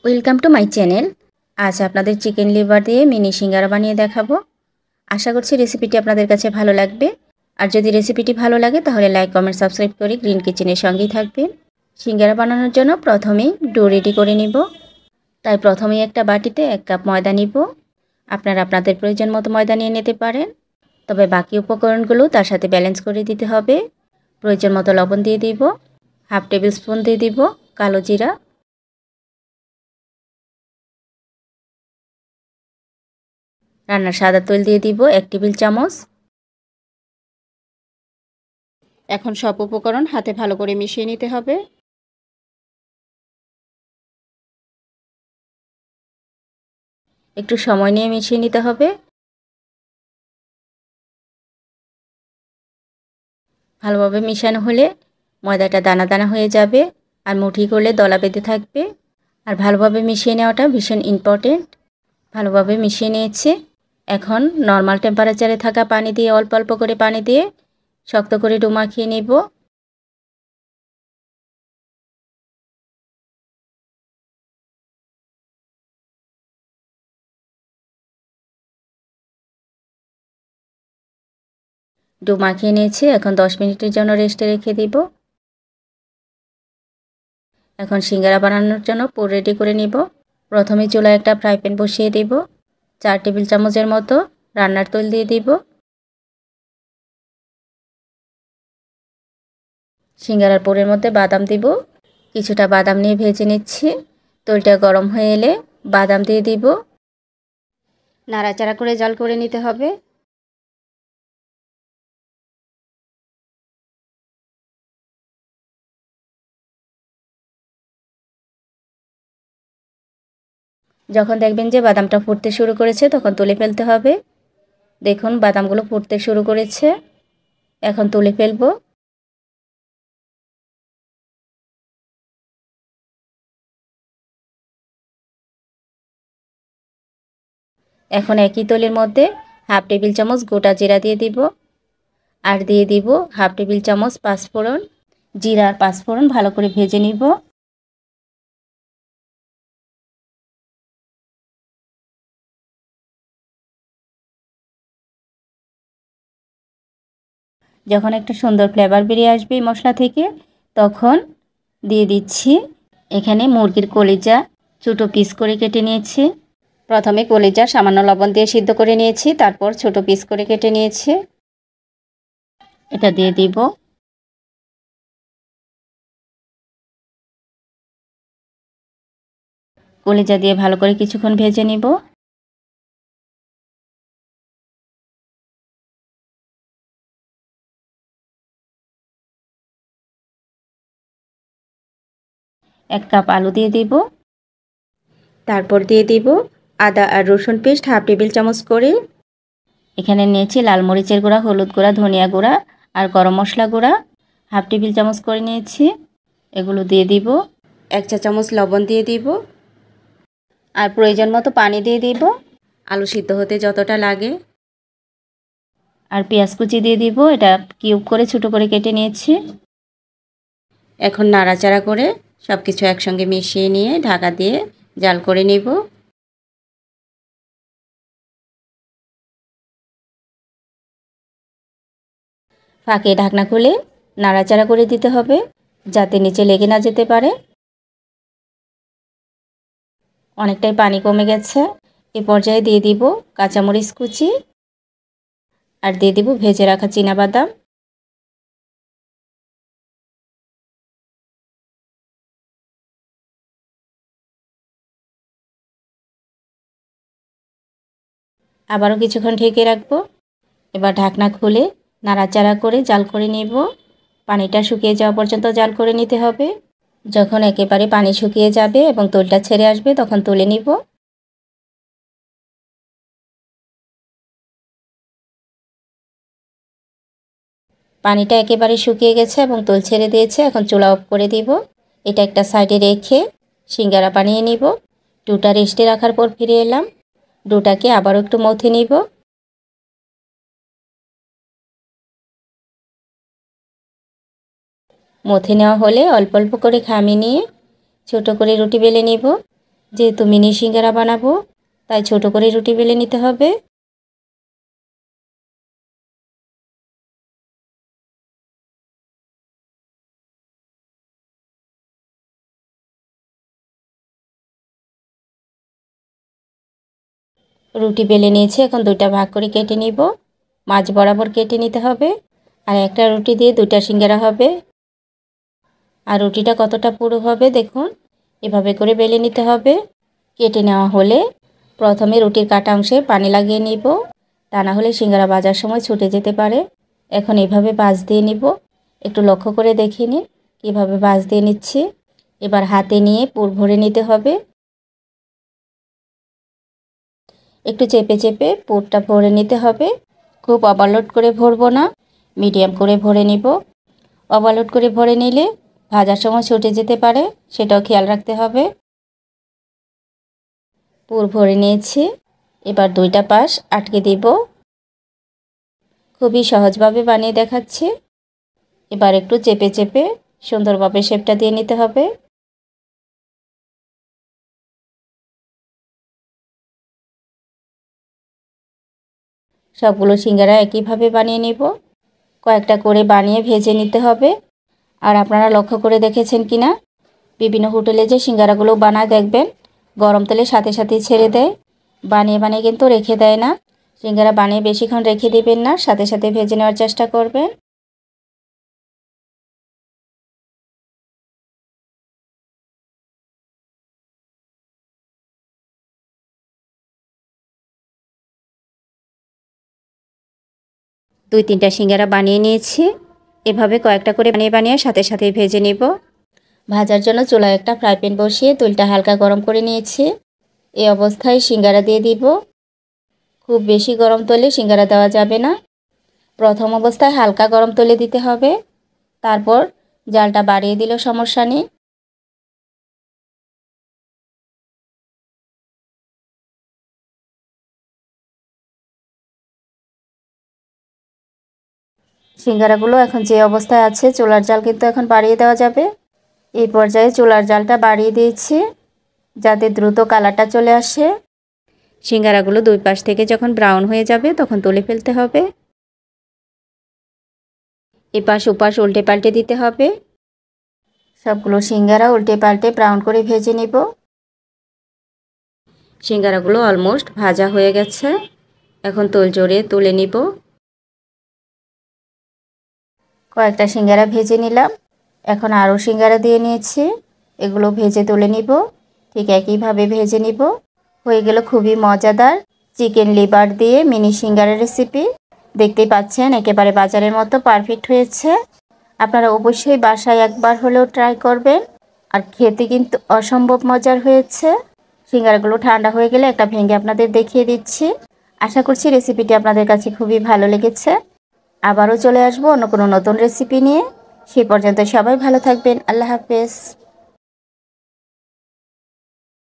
Welcome to my channel. আজ আপনাদের chicken liver দিয়ে মিনি সিঙ্গারা বানিয়ে দেখাবো। আশা করছি রেসিপিটি আপনাদের কাছে ভালো লাগবে। আর যদি রেসিপিটি ভালো লাগে তাহলে লাইক, কমেন্ট, সাবস্ক্রাইব করে গ্রিন কিচেনের সঙ্গেই থাকবেন। সিঙ্গারা বানানোর জন্য প্রথমেই ডো রেডি করে নিব। তাই প্রথমেই একটা বাটিতে 1 কাপ ময়দা নিব। আপনারা আপনাদের প্রয়োজন মতো ময়দা নিয়ে নিতে পারেন, তবে বাকি উপকরণগুলো তার সাথে ব্যালেন্স করে দিতে হবে। প্রয়োজন মতো লবণ দিয়ে দিব, হাফ টেবিল স্পুন দিয়ে দিব কালো জিরা, রান্নার সাদা তেল দিয়ে দিব 1 টেবিল চামচ। এখন সব উপকরণ হাতে ভালো করে মিশিয়ে নিতে হবে। একটু সময় নিয়ে মিশিয়ে নিতে হবে। ভালোভাবে মিশানো হলে ময়দাটা দানা দানা হয়ে যাবে আর মুঠি করলে দলা বেঁধে থাকবে। আর ভালোভাবে মিশিয়ে নেওয়াটা ভীষণ ইম্পর্টেন্ট। ভালোভাবে মিশিয়ে নিয়েছি। এখন নর্মাল টেম্পারেচারে থাকা পানি দিয়ে অল্প অল্প করে পানি দিয়ে শক্ত করে ডো মাখিয়ে নিব। ডো মাখিয়ে নিয়েছি। এখন 10 মিনিটের জন্য রেস্টে রেখে দিব। এখন সিঙ্গারা বানানোর জন্য পুর রেডি করে নিব। প্রথমে চুলায় একটা ফ্রাই প্যান বসিয়ে দিব। 4 টেবিল চামচের মতো রান্নার তেল দিয়ে দিব। সিঙ্গারার পুরের মধ্যে বাদাম দিব। কিছুটা বাদাম নিয়ে ভেজে নিচ্ছি। তেলটা গরম হয়ে এলে বাদাম দিয়ে দিব। নাড়াচাড়া করে জাল করে নিতে হবে। যখন দেখবেন যে বাদামটা ফুটতে শুরু করেছে তখন তুলে ফেলতে হবে। দেখুন বাদামগুলো ফুটতে শুরু করেছে। এখন তুলে ফেলবো। এখন একই তেলের মধ্যে হাফ টেবিল চামচ গোটা জিরা দিয়ে দিব। আর দিয়ে দিব হাফ টেবিল চামচ পাঁচফোড়ন। জিরা আর পাঁচফোড়ন ভালো করে ভেজে নিব। যখন একটা সুন্দর ফ্লেভার বেরিয়ে আসবে এই মশলা থেকে তখন দিয়ে দিচ্ছি এখানে মুরগির কলিজা ছোটো পিস করে কেটে নিয়েছি। প্রথমে কলিজা সামান্য লবণ দিয়ে সিদ্ধ করে নিয়েছি, তারপর ছোট পিস করে কেটে নিয়েছি। এটা দিয়ে দিব। কলিজা দিয়ে ভালো করে কিছুক্ষণ ভেজে নিব। এক কাপ আলু দিয়ে দিব। তারপর দিয়ে দিব আদা আর রসুন পেস্ট হাফ টেবিল চামচ করে। এখানে নিয়েছি লাল মরিচের গুঁড়া, হলুদ গুঁড়া, ধনিয়া গুঁড়া আর গরম মশলা গুঁড়া হাফ টেবিল চামচ করে নিয়েছি। এগুলো দিয়ে দিব। 1 চা চামচ লবণ দিয়ে দিব। আর প্রয়োজন মতো পানি দিয়ে দিব আলু সিদ্ধ হতে যতটা লাগে। আর পেঁয়াজ কুচি দিয়ে দিব। এটা কিউব করে ছোটো করে কেটে নিয়েছি। এখন নাড়াচাড়া করে সব কিছু একসঙ্গে মিশিয়ে নিয়ে ঢাকা দিয়ে জাল করে নেব। ফাঁকে ঢাকনা খুলে নাড়াচাড়া করে দিতে হবে যাতে নিচে লেগে না যেতে পারে। অনেকটাই পানি কমে গেছে। এ পর্যায়ে দিয়ে দিব কাঁচামরিচ কুচি আর দিয়ে দিব ভেজে রাখা চীনাবাদাম। আবারও কিছুক্ষণ ঢেকে রাখবো। এবার ঢাকনা খুলে নাড়াচাড়া করে জাল করে নেব। পানিটা শুকিয়ে যাওয়া পর্যন্ত জাল করে নিতে হবে। যখন একেবারে পানি শুকিয়ে যাবে এবং তেলটা ছেড়ে আসবে তখন তুলে নিব। পানিটা একেবারে শুকিয়ে গেছে এবং তেল ছেড়ে দিয়েছে। এখন চুলা অফ করে দিব। এটা একটা সাইডে রেখে সিঙ্গারা বানিয়ে নিব। ডোটা রেস্টে রাখার পর ফিরে এলাম। ডোটাকে আবারও একটু মথে নিব। মথে নেওয়া হলে অল্প অল্প করে খামিয়ে নিয়ে ছোট করে রুটি বেলে নিব। যেহেতু মিনি সিঙ্গারা বানাবো তাই ছোট করে রুটি বেলে নিতে হবে। রুটি বেলে নিয়েছি, এখন দুইটা ভাগ করে কেটে নিব। মাঝ বরাবর কেটে নিতে হবে। আর একটা রুটি দিয়ে দুইটা সিঙ্গারা হবে। আর রুটিটা কতটা পুরু হবে দেখুন, এভাবে করে বেলে নিতে হবে। কেটে নেওয়া হলে প্রথমে রুটির কাটা অংশে পানি লাগিয়ে নিব, তা না হলে সিঙ্গারা ভাজার সময় ছুটে যেতে পারে। এখন এভাবে ভাঁজ দিয়ে নিব। একটু লক্ষ্য করে দেখে নিন কীভাবে ভাঁজ দিয়ে নিচ্ছি। এবার হাতে নিয়ে পুর ভরে নিতে হবে। একটু চেপে চেপে পুরটা ভরে নিতে হবে। খুব ওভারলোড করে ভরবো না, মিডিয়াম করে ভরে নিব। ওভারলোড করে ভরে নিলে ভাজার সময় ছুটে যেতে পারে, সেটাও খেয়াল রাখতে হবে। পুর ভরে নিয়েছি, এবার দুইটা পাশ আটকে দিব। খুবই সহজভাবে বানিয়ে দেখাচ্ছি। এবার একটু চেপে চেপে সুন্দরভাবে শেপটা দিয়ে নিতে হবে। সবগুলো সিঙ্গারা একইভাবে বানিয়ে নিব। কয়েকটা করে বানিয়ে ভেজে নিতে হবে। আর আপনারা লক্ষ্য করে দেখেছেন কিনা, বিভিন্ন হোটেলে যে সিঙ্গারাগুলো বানায় দেখবেন গরম তেলে সাথে সাথেই ছেড়ে দেয়। বানিয়ে বানিয়ে কিন্তু রেখে দেয় না। সিঙ্গারা বানিয়ে বেশিক্ষণ রেখে দিবেন না, সাথে সাথে ভেজে নেওয়ার চেষ্টা করবেন। দুই তিনটা সিঙ্গারা বানিয়ে নিয়েছি। এভাবে কয়েকটা করে বানিয়ে বানিয়ে সাথে সাথেই ভেজে নিব। ভাজার জন্য চুলায় একটা ফ্রাই প্যান বসিয়ে তেলটা হালকা গরম করে নিয়েছি। এই অবস্থায় সিঙ্গারা দিয়ে দিব। খুব বেশি গরম তেলে সিঙ্গারা দেওয়া যাবে না। প্রথম অবস্থায় হালকা গরম তেলে দিতে হবে, তারপর জালটা বাড়িয়ে দিলেও সমস্যা নেই। সিঙ্গারাগুলো এখন যে অবস্থায় আছে চুলার জাল কিন্তু এখন বাড়িয়ে দেওয়া যাবে। এই পর্যায়ে চুলার জালটা বাড়িয়ে দিয়েছি যাতে দ্রুত কালারটা চলে আসে। সিঙ্গারাগুলো দুই পাশ থেকে যখন ব্রাউন হয়ে যাবে তখন তুলে ফেলতে হবে। এপাশ ওপাশ উল্টে পাল্টে দিতে হবে। সবগুলো সিঙ্গারা উল্টে পাল্টে ব্রাউন করে ভেজে নিব। সিঙ্গারাগুলো অলমোস্ট ভাজা হয়ে গেছে, এখন তেল জড়িয়ে তুলে নিব। কয়েকটা সিঙ্গারা ভেজে নিলাম, এখন আরও সিঙ্গারা দিয়ে নিয়েছি, এগুলো ভেজে তুলে নিব। ঠিক একইভাবে ভেজে নিব। হয়ে গেল খুবই মজাদার চিকেন লিভার দিয়ে মিনি সিঙ্গারা রেসিপি। দেখতেই পাচ্ছেন একেবারে বাজারের মতো পারফেক্ট হয়েছে। আপনারা অবশ্যই বাসায় একবার হলেও ট্রাই করবেন। আর খেতে কিন্তু অসম্ভব মজার হয়েছে। সিঙ্গারাগুলো ঠান্ডা হয়ে গেলে একটা ভেঙে আপনাদের দেখিয়ে দিচ্ছি। আশা করছি রেসিপিটি আপনাদের কাছে খুবই ভালো লেগেছে। আবারও চলে আসবো অন্য কোনো নতুন রেসিপি নিয়ে। সেই পর্যন্ত সবাই ভালো থাকবেন। আল্লাহ হাফেজ।